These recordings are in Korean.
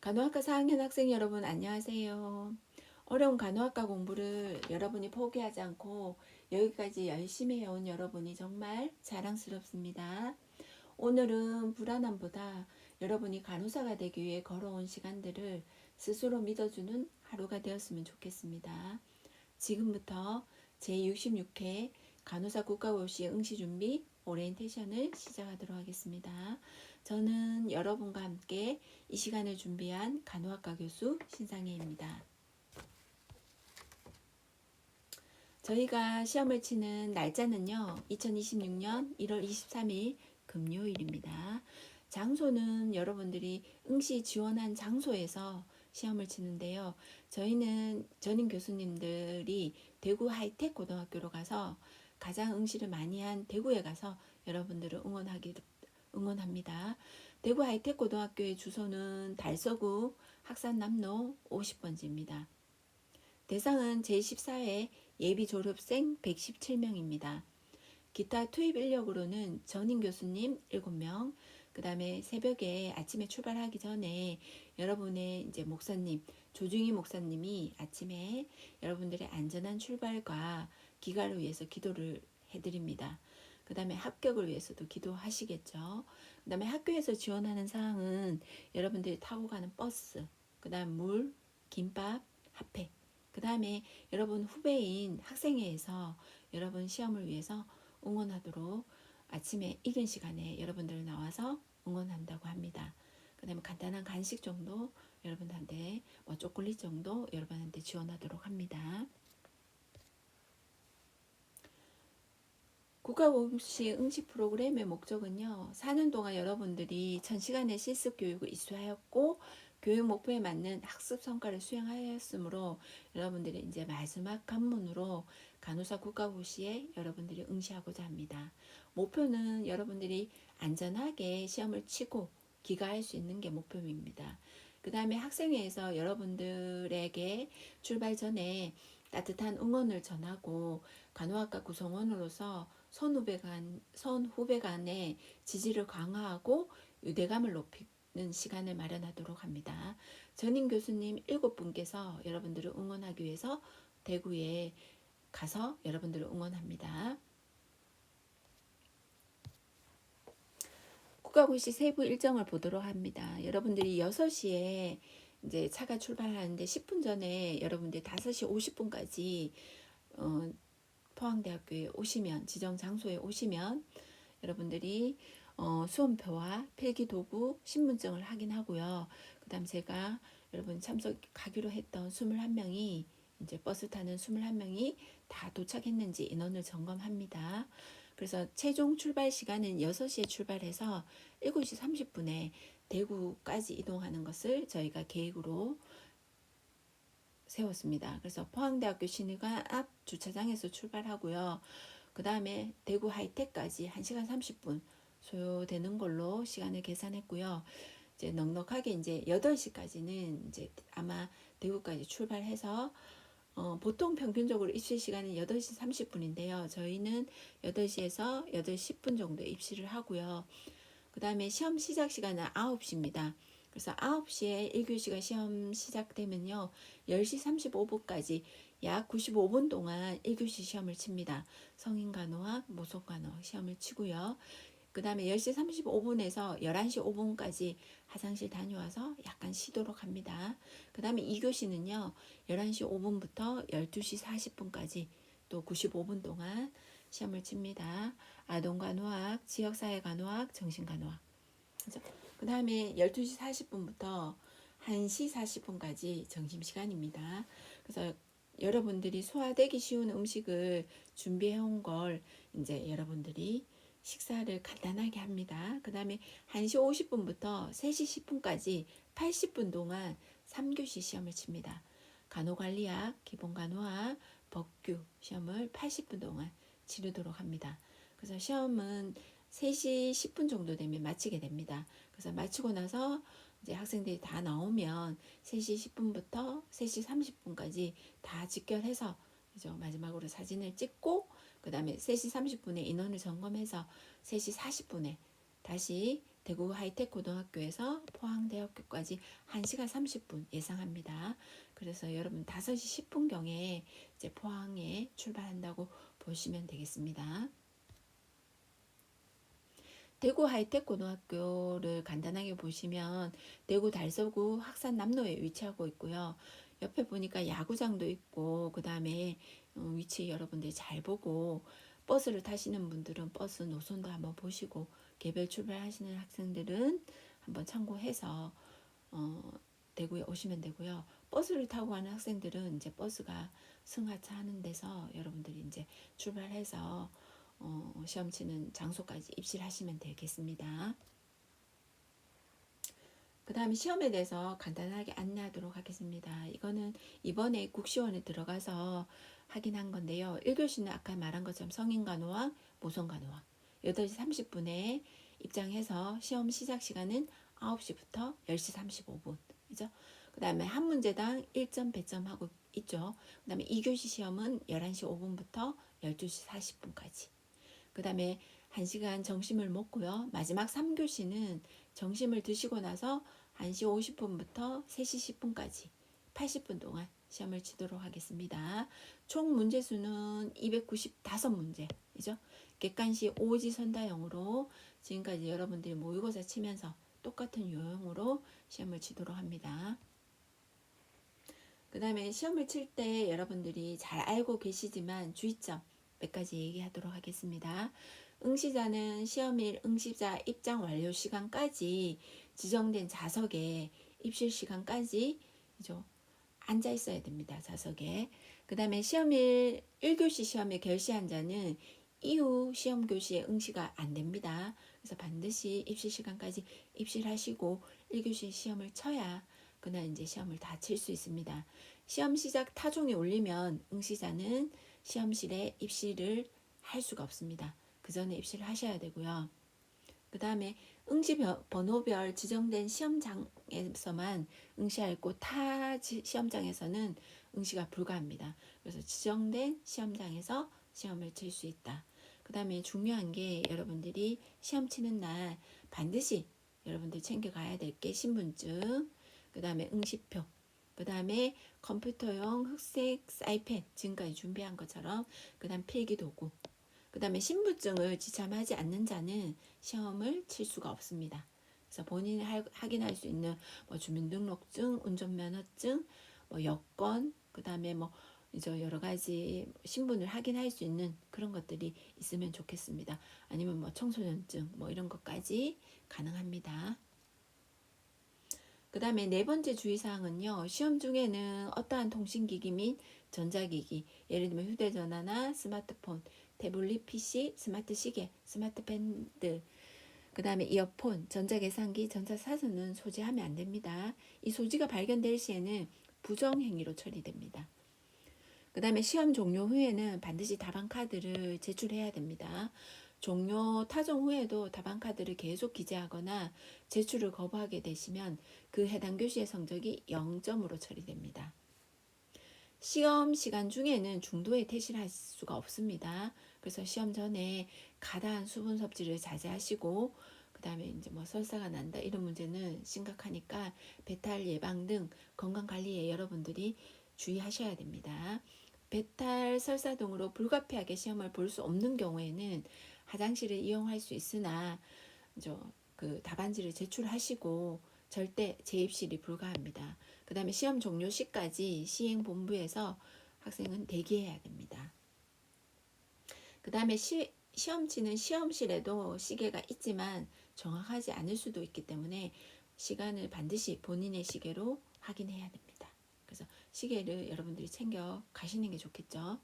간호학과 4학년 학생 여러분 안녕하세요. 어려운 간호학과 공부를 여러분이 포기하지 않고 여기까지 열심히 해온 여러분이 정말 자랑스럽습니다. 오늘은 불안함보다 여러분이 간호사가 되기 위해 걸어온 시간들을 스스로 믿어주는 하루가 되었으면 좋겠습니다. 지금부터 제66회 간호사 국가고시 응시준비 오리엔테이션을 시작하도록 하겠습니다. 저는 여러분과 함께 이 시간을 준비한 간호학과 교수 신상혜입니다. 저희가 시험을 치는 날짜는요, 2026년 1월 23일 금요일입니다. 장소는 여러분들이 응시 지원한 장소에서 시험을 치는데요. 저희는 전임 교수님들이 대구 하이텍 고등학교로 가서 가장 응시를 많이 한 대구에 가서 여러분들을 응원합니다. 대구 하이텍 고등학교의 주소는 달서구 학산남로 50번지입니다. 대상은 제14회 예비 졸업생 117명입니다. 기타 투입 인력으로는 전임 교수님 7명, 그 다음에 새벽에 아침에 출발하기 전에 여러분의 이제 목사님, 조중희 목사님이 아침에 여러분들의 안전한 출발과 귀가를 위해서 기도를 해드립니다. 그 다음에 합격을 위해서도 기도하시겠죠. 그 다음에 학교에서 지원하는 사항은 여러분들이 타고 가는 버스, 그 다음 물, 김밥, 핫팩, 그 다음에 여러분 후배인 학생회에서 여러분 시험을 위해서 응원하도록 아침에 이른 시간에 여러분들 나와서 응원한다고 합니다. 그 다음에 간단한 간식 정도 여러분한테 초콜릿 정도 여러분한테 지원하도록 합니다. 국가고시 응시 프로그램의 목적은요, 4년 동안 여러분들이 1000시간의 실습 교육을 이수하였고 교육 목표에 맞는 학습 성과를 수행하였으므로 여러분들이 이제 마지막 관문으로 간호사 국가고시에 여러분들이 응시하고자 합니다. 목표는 여러분들이 안전하게 시험을 치고 귀가할 수 있는 게 목표입니다. 그 다음에 학생회에서 여러분들에게 출발 전에 따뜻한 응원을 전하고 간호학과 구성원으로서 선후배 간의 지지를 강화하고 유대감을 높이는 시간을 마련하도록 합니다. 전임 교수님 7분께서 여러분들을 응원하기 위해서 대구에 가서 여러분들을 응원합니다. 국가고시 세부 일정을 보도록 합니다. 여러분들이 6시에 이제 차가 출발하는데 10분 전에 여러분들이 5시 50분까지 포항대학교에 오시면, 지정 장소에 오시면 여러분들이 수험표와 필기도구, 신분증을 확인하고요. 그 다음 제가 여러분 참석하기로 했던 21명이 이제 버스 타는 21명이 다 도착했는지 인원을 점검합니다. 그래서 최종 출발 시간은 6시에 출발해서 7시 30분에 대구까지 이동하는 것을 저희가 계획으로 세웠습니다. 그래서 포항대학교 신의관 앞 주차장에서 출발하고요. 그 다음에 대구 하이텍까지 1시간 30분 소요되는 걸로 시간을 계산했고요. 이제 넉넉하게 이제 8시까지는 이제 아마 대구까지 출발해서 보통 평균적으로 입시 시간은 8시 30분인데요. 저희는 8시에서 8시 10분 정도에 입시를 하고요. 그 다음에 시험 시작 시간은 9시입니다. 그래서 9시에 1교시가 시험 시작되면요. 10시 35분까지 약 95분 동안 1교시 시험을 칩니다. 성인간호학, 모성간호학 시험을 치고요. 그 다음에 10시 35분에서 11시 5분까지 화장실 다녀와서 약간 쉬도록 합니다. 그 다음에 2교시는요. 11시 5분부터 12시 40분까지 또 95분 동안 시험을 칩니다. 아동간호학, 지역사회간호학, 정신간호학. 그 다음에 12시 40분부터 1시 40분까지 점심시간입니다. 그래서 여러분들이 소화되기 쉬운 음식을 준비해 온 걸 이제 여러분들이 식사를 간단하게 합니다. 그 다음에 1시 50분부터 3시 10분까지 80분 동안 3교시 시험을 칩니다. 간호관리학, 기본간호학, 법규 시험을 80분 동안 치르도록 합니다. 그래서 시험은 3시 10분 정도 되면 마치게 됩니다. 그래서 마치고 나서 이제 학생들이 다 나오면 3시 10분부터 3시 30분까지 다 직결해서 마지막으로 사진을 찍고 그 다음에 3시 30분에 인원을 점검해서 3시 40분에 다시 대구 하이텍 고등학교에서 포항대학교까지 1시간 30분 예상합니다. 그래서 여러분 5시 10분경에 이제 포항에 출발한다고 보시면 되겠습니다. 대구 하이텍 고등학교를 간단하게 보시면 대구 달서구 학산 남로에 위치하고 있고요. 옆에 보니까 야구장도 있고 그 다음에 위치 여러분들이 잘 보고 버스를 타시는 분들은 버스 노선도 한번 보시고 개별 출발하시는 학생들은 한번 참고해서 대구에 오시면 되고요. 버스를 타고 가는 학생들은 이제 버스가 승하차 하는 데서 여러분들이 이제 출발해서 시험 치는 장소까지 입시를 하시면 되겠습니다. 그 다음에 시험에 대해서 간단하게 안내하도록 하겠습니다. 이거는 이번에 국시원에 들어가서 확인한 건데요. 1교시는 아까 말한 것처럼 성인간호학, 모성간호학 8시 30분에 입장해서 시험 시작 시간은 9시부터 10시 35분 이죠. 그 다음에 한 문제당 1점 배점 하고 있죠. 그 다음에 2교시 시험은 11시 5분부터 12시 40분까지. 그 다음에 1시간 점심을 먹고요. 마지막 3교시는 점심을 드시고 나서 1시 50분부터 3시 10분까지 80분 동안 시험을 치도록 하겠습니다. 총 문제수는 295문제이죠. 객관식 오지 선다형으로 지금까지 여러분들이 모의고사 치면서 똑같은 유형으로 시험을 치도록 합니다. 그 다음에 시험을 칠 때 여러분들이 잘 알고 계시지만 주의점 몇 가지 얘기하도록 하겠습니다. 응시자는 시험일 응시자 입장 완료 시간까지 지정된 좌석에 입실 시간까지 앉아 있어야 됩니다. 좌석에. 그 다음에 시험일 1교시 시험에 결시한 자는 이후 시험 교시에 응시가 안 됩니다. 그래서 반드시 입실 시간까지 입실하시고 1교시 시험을 쳐야 그날 이제 시험을 다 칠 수 있습니다. 시험 시작 타종이 울리면 응시자는 시험실에 입실을 할 수가 없습니다. 그 전에 입실을 하셔야 되고요. 그 다음에 응시 번호별 지정된 시험장에서만 응시하고 타 시험장에서는 응시가 불가합니다. 그래서 지정된 시험장에서 시험을 칠 수 있다. 그 다음에 중요한 게 여러분들이 시험 치는 날 반드시 여러분들 챙겨가야 될 게 신분증, 그 다음에 응시표, 그 다음에 컴퓨터용 흑색 사이펜 지금까지 준비한 것처럼, 그 다음 필기도구, 그 다음에 신분증을 지참하지 않는 자는 시험을 칠 수가 없습니다. 그래서 본인이 확인할 수 있는 주민등록증, 운전면허증, 여권, 그 다음에 이제 여러 가지 신분을 확인할 수 있는 그런 것들이 있으면 좋겠습니다. 아니면 청소년증 이런 것까지 가능합니다. 그 다음에 네 번째 주의사항은요. 시험 중에는 어떠한 통신기기 및 전자기기, 예를 들면 휴대전화나 스마트폰, 태블릿 PC, 스마트 시계, 스마트 밴드, 그 다음에 이어폰, 전자계산기, 전자사전은 소지하면 안 됩니다. 이 소지가 발견될 시에는 부정행위로 처리됩니다. 그 다음에 시험 종료 후에는 반드시 답안카드를 제출해야 됩니다. 종료 타종 후에도 답안카드를 계속 기재하거나 제출을 거부하게 되시면 그 해당 교시의 성적이 0점으로 처리됩니다. 시험 시간 중에는 중도에 퇴실할 수가 없습니다. 그래서 시험 전에 과다한 수분 섭취를 자제하시고, 그 다음에 이제 설사가 난다 이런 문제는 심각하니까 배탈 예방 등 건강 관리에 여러분들이 주의하셔야 됩니다. 배탈 설사 등으로 불가피하게 시험을 볼 수 없는 경우에는 화장실을 이용할 수 있으나 그 답안지를 제출하시고 절대 재입실이 불가합니다. 그 다음에 시험 종료 시까지 시행본부에서 학생은 대기해야 됩니다. 그 다음에 시험 치는 시험실에도 시계가 있지만 정확하지 않을 수도 있기 때문에 시간을 반드시 본인의 시계로 확인해야 됩니다. 그래서 시계를 여러분들이 챙겨 가시는 게 좋겠죠.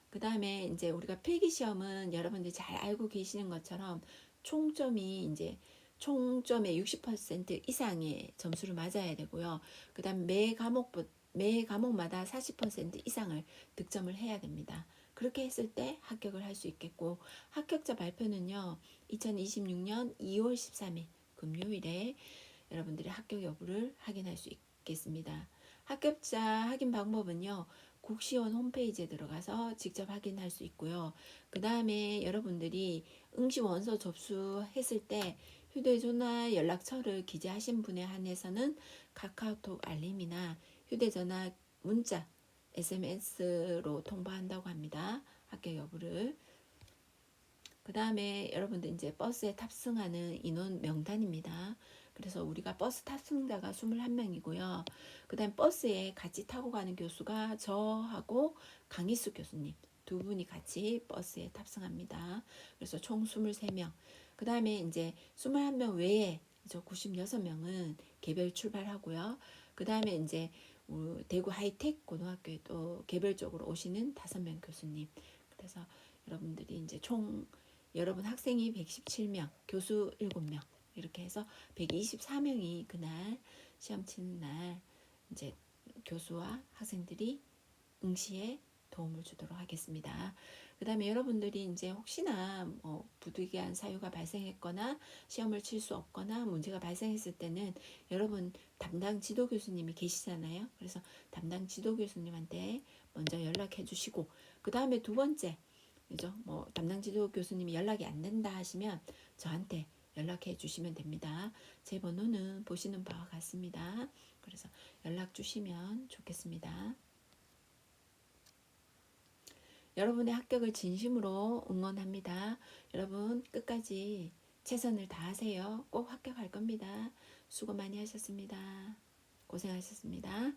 그 다음에 이제 우리가 필기시험은 여러분들이 잘 알고 계시는 것처럼 총점이 이제 총점의 60% 이상의 점수를 맞아야 되고요. 그 다음 매 과목마다 40% 이상을 득점을 해야 됩니다. 그렇게 했을 때 합격을 할 수 있겠고, 합격자 발표는요 2026년 2월 13일 금요일에 여러분들이 합격 여부를 확인할 수 있겠습니다. 합격자 확인 방법은요 국시원 홈페이지에 들어가서 직접 확인할 수 있고요. 그 다음에 여러분들이 응시 원서 접수했을 때 휴대전화 연락처를 기재하신 분에 한해서는 카카오톡 알림이나 휴대전화 문자, SMS로 통보한다고 합니다. 합격 여부를. 그 다음에 여러분들 이제 버스에 탑승하는 인원 명단입니다. 그래서 우리가 버스 탑승자가 21명이고요. 그 다음 버스에 같이 타고 가는 교수가 저하고 강희수 교수님 두 분이 같이 버스에 탑승합니다. 그래서 총 23명. 그 다음에 이제 21명 외에 96명은 개별 출발하고요. 그 다음에 이제 대구 하이텍 고등학교에 또 개별적으로 오시는 5명 교수님. 그래서 여러분들이 이제 총 여러분 학생이 117명, 교수 7명 이렇게 해서 124명이 그날 시험 치는 날 이제 교수와 학생들이 응시에 도움을 주도록 하겠습니다. 그 다음에 여러분들이 이제 혹시나 부득이한 사유가 발생했거나 시험을 칠 수 없거나 문제가 발생했을 때는 여러분 담당 지도 교수님이 계시잖아요. 그래서 담당 지도 교수님한테 먼저 연락해 주시고 그 다음에 두 번째 그죠? 담당 지도 교수님이 연락이 안 된다 하시면 저한테 연락해 주시면 됩니다. 제 번호는 보시는 바와 같습니다. 그래서 연락 주시면 좋겠습니다. 여러분의 합격을 진심으로 응원합니다. 여러분 끝까지 최선을 다하세요. 꼭 합격할 겁니다. 수고 많이 하셨습니다. 고생하셨습니다.